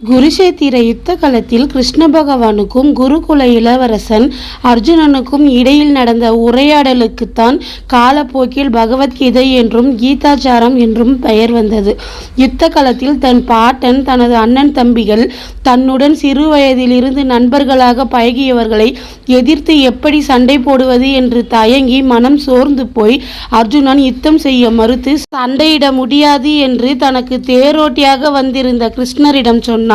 குருஷேத்திர யுத்த களத்தில் கிருஷ்ண பகவானுக்கும் குருகுல இளவரசன் அர்ஜுனனுக்கும் இடையில் நடந்த உரையாடலுக்குத்தான் காலப்போக்கில் பகவத்கீதை என்றும் கீதாச்சாரம் என்றும் பெயர் வந்தது. யுத்த களத்தில் தன் பாட்டன் தனது அண்ணன் தம்பிகள் தன்னுடன் சிறு வயதிலிருந்து நண்பர்களாக பழகியவர்களை எதிர்த்து எப்படி சண்டை போடுவது என்று தயங்கி மனம் சோர்ந்து போய் அர்ஜுனன் யுத்தம் செய்ய மறுத்து சண்டையிட முடியாது என்று தனக்கு தேரோட்டியாக வந்திருந்த கிருஷ்ணரிடம் சொன்னான்.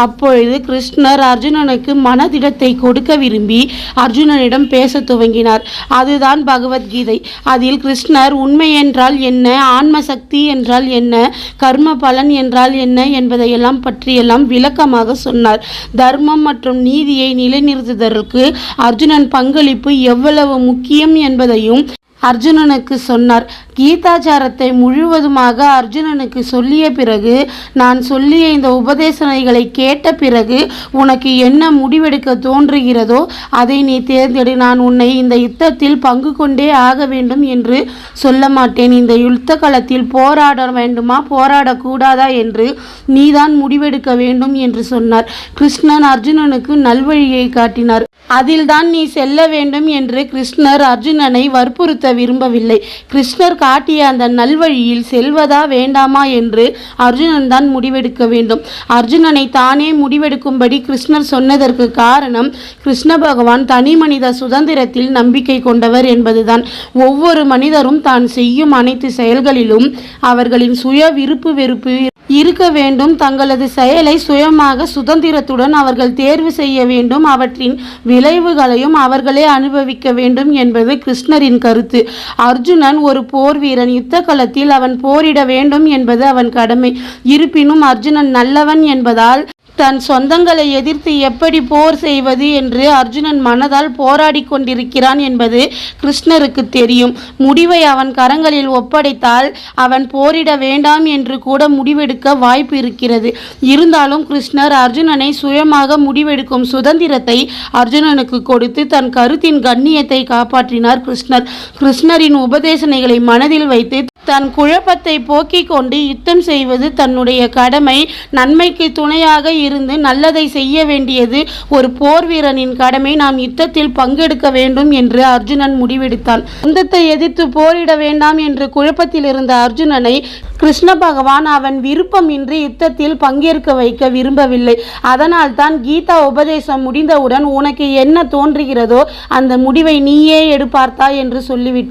அப்பொழுது கிருஷ்ணர் அர்ஜுனனுக்கு மனதிடத்தை கொடுக்க விரும்பி அர்ஜுனனிடம் பேச துவங்கினார். அதுதான் பகவத்கீதை. அதில் கிருஷ்ணர் உண்மை என்றால் என்ன, ஆன்ம சக்தி என்றால் என்ன, கர்ம பலன் என்றால் என்ன என்பதையெல்லாம் பற்றியெல்லாம் விளக்கமாக சொன்னார். தர்மம் மற்றும் நீதியை நிலைநிறுத்துவதற்கு அர்ஜுனன் பங்களிப்பு எவ்வளவு முக்கியம் என்பதையும் அர்ஜுனனுக்கு சொன்னார். கீதாச்சாரத்தை முழுவதுமாக அர்ஜுனனுக்கு சொல்லிய பிறகு, நான் சொல்லிய இந்த உபதேசனைகளை கேட்ட பிறகு உனக்கு என்ன முடிவெடுக்க தோன்றுகிறதோ அதை நீ தேர்ந்தெடு. நான் உன்னை இந்த யுத்தத்தில் பங்கு கொண்டே ஆக வேண்டும் என்று சொல்ல மாட்டேன். இந்த யுத்த களத்தில் போராட வேண்டுமா போராடக்கூடாதா என்று நீதான் முடிவெடுக்க வேண்டும் என்று சொன்னார். கிருஷ்ணன் அர்ஜுனனுக்கு நல்வழியை காட்டினார். அதில்தான் நீ செல்ல வேண்டும் என்று கிருஷ்ணர் அர்ஜுனனை வற்புறுத்த விரும்பவில்லை. கிருஷ்ணர் காட்டிய அந்த நல்வழியில் செல்வதா வேண்டாமா என்று அர்ஜுனன் தான் முடிவெடுக்க வேண்டும். அர்ஜுனனை தானே முடிவெடுக்கும்படி கிருஷ்ணர் சொன்னதற்கு காரணம், கிருஷ்ண பகவான் தனி மனித சுதந்திரத்தில் நம்பிக்கை கொண்டவர் என்பதுதான். ஒவ்வொரு மனிதரும் தான் செய்யும் அனைத்து செயல்களிலும் அவர்களின் சுய விருப்பு வெறுப்பு இருக்க வேண்டும். தங்களது செயலை சுயமாக சுதந்திரத்துடன் அவர்கள் தேர்வு செய்ய வேண்டும். அவற்றின் விளைவுகளையும் அவர்களே அனுபவிக்க வேண்டும் என்பது கிருஷ்ணரின் கருத்து. அர்ஜுனன் ஒரு போர் வீரன். யுத்த களத்தில் அவன் போரிட வேண்டும் என்பது அவன் கடமை. இருப்பினும் அர்ஜுனன் நல்லவன் என்பதால் தன் சொந்தங்களை எதிர்த்து எப்படி போர் செய்வது என்று அர்ஜுனன் மனதால் போராடி கொண்டிருக்கிறான் என்பது கிருஷ்ணருக்கு தெரியும். முடிவை அவன் கரங்களில் ஒப்படைத்தால் அவன் போரிட வேண்டாம் என்று கூட முடிவெடுக்க வாய்ப்பு இருக்கிறது. இருந்தாலும் கிருஷ்ணர் அர்ஜுனனை சுயமாக முடிவெடுக்கும் சுதந்திரத்தை அர்ஜுனனுக்கு கொடுத்து தன் கருத்தின் கண்ணியத்தை காப்பாற்றினார் கிருஷ்ணர். கிருஷ்ணரின் உபதேசனைகளை மனதில் வைத்து தன் குழப்பத்தை போக்கிக் கொண்டு யுத்தம் செய்வது தன்னுடைய கடமை. நன்மைக்கு துணையாக இருந்து நல்லதை செய்ய வேண்டியது ஒரு போர் வீரனின் கடமை. நாம் யுத்தத்தில் பங்கெடுக்க வேண்டும் என்று அர்ஜுனன் முடிவெடுத்தான். சொந்தத்தை எதிர்த்து போரிட வேண்டாம் என்று குழப்பத்தில் இருந்த அர்ஜுனனை கிருஷ்ண பகவான் அவன் விருப்பமின்றி யுத்தத்தில் பங்கேற்க வைக்க விரும்பவில்லை. அதனால் தான் கீதா உபதேசம் முடிந்தவுடன் உனக்கு என்ன தோன்றுகிறதோ அந்த முடிவை நீயே எடுப்பார்த்தா என்று சொல்லிவிட்டார்.